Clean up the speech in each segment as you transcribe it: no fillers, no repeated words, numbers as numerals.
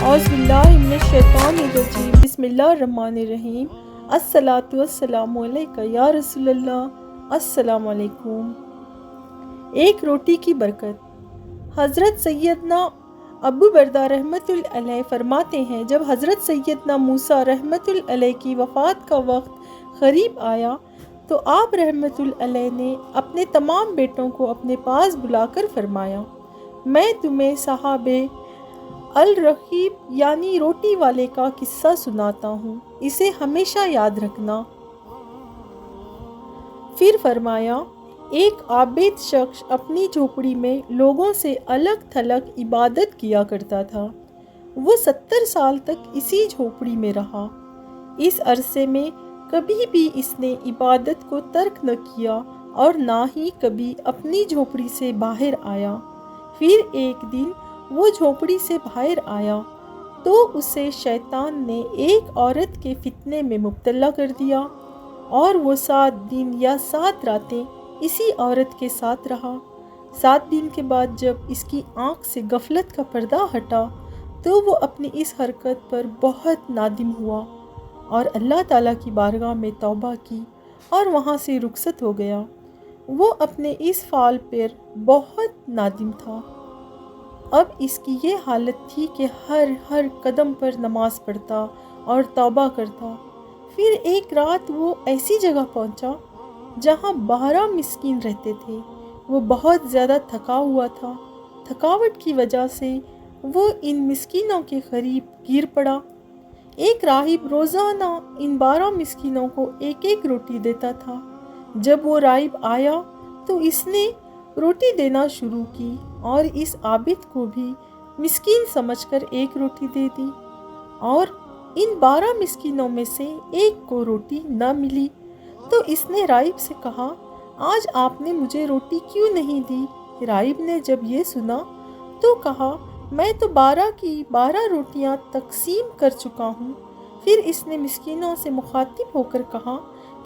اعوذ باللہ من الشیطان الرجیم بسم اللہ الرحمن الرحیم الصلاۃ والسلام علیکہ یا رسول اللہ السلام علیکم۔ ایک روٹی کی برکت۔ حضرت سیدنا ابو بردہ رحمۃ اللہ علیہ فرماتے ہیں، جب حضرت سیدنا موسیٰ رحمۃ اللہ علیہ کی وفات کا وقت قریب آیا تو آپ رحمۃ اللہ علیہ نے اپنے تمام بیٹوں کو اپنے پاس بلا کر فرمایا، میں تمہیں صحاب الرقیب یعنی روٹی والے کا قصہ سناتا ہوں، اسے ہمیشہ یاد رکھنا۔ پھر فرمایا، ایک عابد شخص اپنی جھوپڑی میں لوگوں سے الگ تھلگ عبادت کیا کرتا تھا۔ وہ 70 سال تک اسی جھوپڑی میں رہا۔ اس عرصے میں کبھی بھی اس نے عبادت کو ترک نہ کیا اور نہ ہی کبھی اپنی جھوپڑی سے باہر آیا۔ پھر ایک دن وہ جھوپڑی سے باہر آیا تو اسے شیطان نے ایک عورت کے فتنے میں مبتلا کر دیا اور وہ 7 دن یا 7 راتیں اسی عورت کے ساتھ رہا۔ 7 دن کے بعد جب اس کی آنکھ سے غفلت کا پردہ ہٹا تو وہ اپنی اس حرکت پر بہت نادم ہوا اور اللہ تعالیٰ کی بارگاہ میں توبہ کی اور وہاں سے رخصت ہو گیا۔ وہ اپنے اس فعل پر بہت نادم تھا۔ اب اس کی یہ حالت تھی کہ ہر قدم پر نماز پڑھتا اور توبہ کرتا۔ پھر ایک رات وہ ایسی جگہ پہنچا جہاں 12 مسکین رہتے تھے۔ وہ بہت زیادہ تھکا ہوا تھا۔ تھکاوٹ کی وجہ سے وہ ان مسکینوں کے قریب گر پڑا۔ ایک راہب روزانہ ان 12 مسکینوں کو ایک ایک روٹی دیتا تھا۔ جب وہ راہب آیا تو اس نے روٹی دینا شروع کی اور اس عابد کو بھی مسکین سمجھ کر ایک روٹی دے دی، اور ان 12 مسکینوں میں سے ایک کو روٹی نہ ملی تو اس نے راہب سے کہا، آج آپ نے مجھے روٹی کیوں نہیں دی؟ راہب نے جب یہ سنا تو کہا، میں تو 12 کی 12 روٹیاں تقسیم کر چکا ہوں۔ پھر اس نے مسکینوں سے مخاطب ہو کر کہا،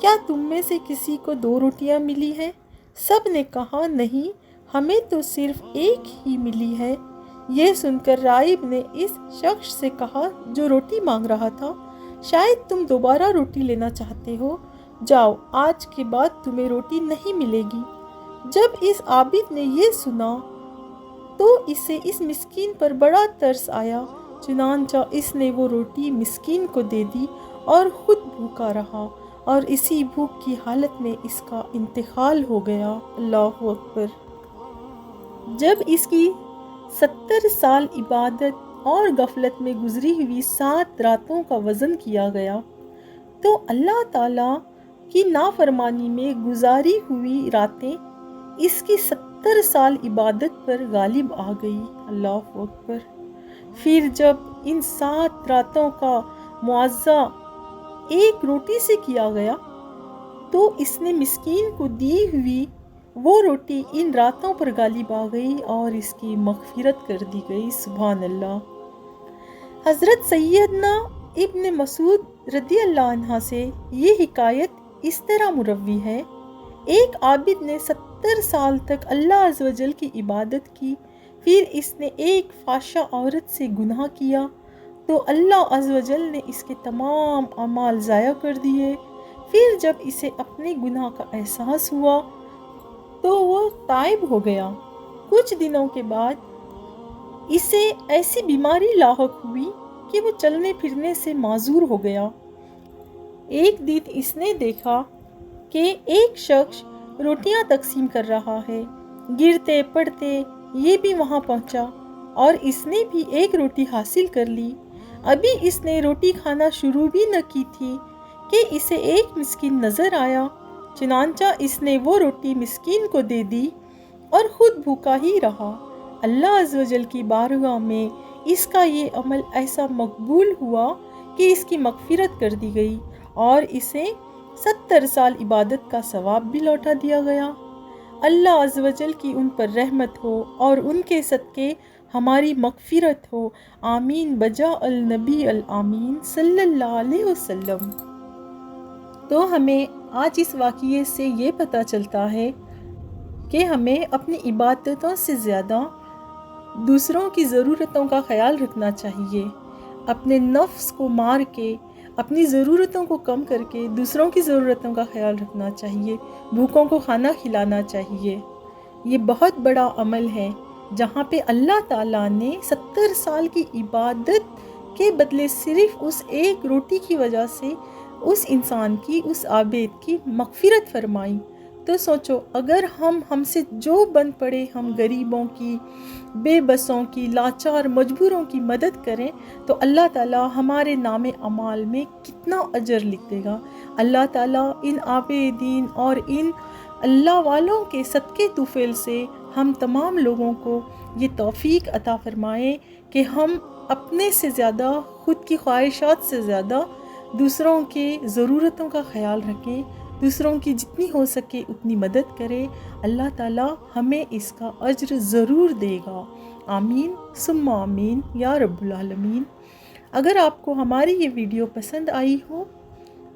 کیا تم میں سے کسی کو 2 روٹیاں ملی ہیں؟ سب نے کہا، نہیں، ہمیں تو صرف ایک ہی ملی ہے۔ یہ سن کر راہب نے اس شخص سے کہا جو روٹی مانگ رہا تھا، شاید تم دوبارہ روٹی لینا چاہتے ہو، جاؤ، آج کے بعد تمہیں روٹی نہیں ملے گی۔ جب اس عابد نے یہ سنا تو اسے اس مسکین پر بڑا ترس آیا، چنانچہ اس نے وہ روٹی مسکین کو دے دی اور خود بھوکا رہا، اور اسی بھوک کی حالت میں اس کا انتقال ہو گیا۔ اللہ اکبر۔ جب اس کی 70 سال عبادت اور غفلت میں گزری ہوئی 7 راتوں کا وزن کیا گیا تو اللہ تعالیٰ کی نافرمانی میں گزاری ہوئی راتیں اس کی 70 سال عبادت پر غالب آ گئی۔ اللہ اکبر۔ پھر جب ان 7 راتوں کا معاوضہ ایک روٹی سے کیا گیا تو اس نے مسکین کو دی ہوئی وہ روٹی ان راتوں پر غالب آ گئی اور اس کی مغفرت کر دی گئی۔ سبحان اللہ۔ حضرت سیدنا ابن مسعود رضی اللہ عنہ سے یہ حکایت اس طرح مروی ہے، ایک عابد نے 70 سال تک اللہ عز و جل کی عبادت کی، پھر اس نے ایک فحشہ عورت سے گناہ کیا تو اللہ عز و جل نے اس کے تمام اعمال ضائع کر دیے۔ پھر جب اسے اپنے گناہ کا احساس ہوا تو وہ تائب ہو گیا۔ کچھ دنوں کے بعد اسے ایسی بیماری لاحق ہوئی کہ وہ چلنے پھرنے سے معذور ہو گیا۔ ایک دن اس نے دیکھا کہ ایک شخص روٹیاں تقسیم کر رہا ہے۔ گرتے پڑتے یہ بھی وہاں پہنچا اور اس نے بھی ایک روٹی حاصل کر لی۔ ابھی اس نے روٹی کھانا شروع بھی نہ کی تھی کہ اسے ایک مسکین نظر آیا، چنانچہ اس نے وہ روٹی مسکین کو دے دی اور خود بھوکا ہی رہا۔ اللہ عز و جل کی بارگاہ میں اس کا یہ عمل ایسا مقبول ہوا کہ اس کی مغفرت کر دی گئی اور اسے 70 سال عبادت کا ثواب بھی لوٹا دیا گیا۔ اللہ عز و جل کی ان پر رحمت ہو اور ان کے صدقے ہماری مغفرت ہو، آمین بجا النبی الامین صلی اللہ علیہ وسلم۔ تو ہمیں آج اس واقعے سے یہ پتہ چلتا ہے کہ ہمیں اپنی عبادتوں سے زیادہ دوسروں کی ضرورتوں کا خیال رکھنا چاہیے۔ اپنے نفس کو مار کے اپنی ضرورتوں کو کم کر کے دوسروں کی ضرورتوں کا خیال رکھنا چاہیے، بھوکوں کو کھانا کھلانا چاہیے۔ یہ بہت بڑا عمل ہے جہاں پہ اللہ تعالیٰ نے 70 سال کی عبادت کے بدلے صرف اس ایک روٹی کی وجہ سے اس انسان کی، اس عابد کی مغفرت فرمائی۔ تو سوچو، اگر ہم سے جو بن پڑے ہم غریبوں کی، بے بسوں کی، لاچار مجبوروں کی مدد کریں تو اللہ تعالیٰ ہمارے نام اعمال میں کتنا اجر لکھ دے گا۔ اللہ تعالیٰ ان عابدین اور ان اللہ والوں کے صدقے طفیل سے ہم تمام لوگوں کو یہ توفیق عطا فرمائے کہ ہم اپنے سے زیادہ، خود کی خواہشات سے زیادہ دوسروں کے ضرورتوں کا خیال رکھیں، دوسروں کی جتنی ہو سکے اتنی مدد کرے۔ اللہ تعالیٰ ہمیں اس کا اجر ضرور دے گا۔ آمین ثم آمین یا رب العالمین۔ اگر آپ کو ہماری یہ ویڈیو پسند آئی ہو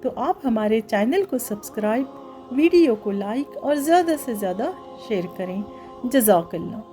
تو آپ ہمارے چینل کو سبسکرائب، ویڈیو کو لائک اور زیادہ سے زیادہ شیئر کریں۔ جزاک اللہ۔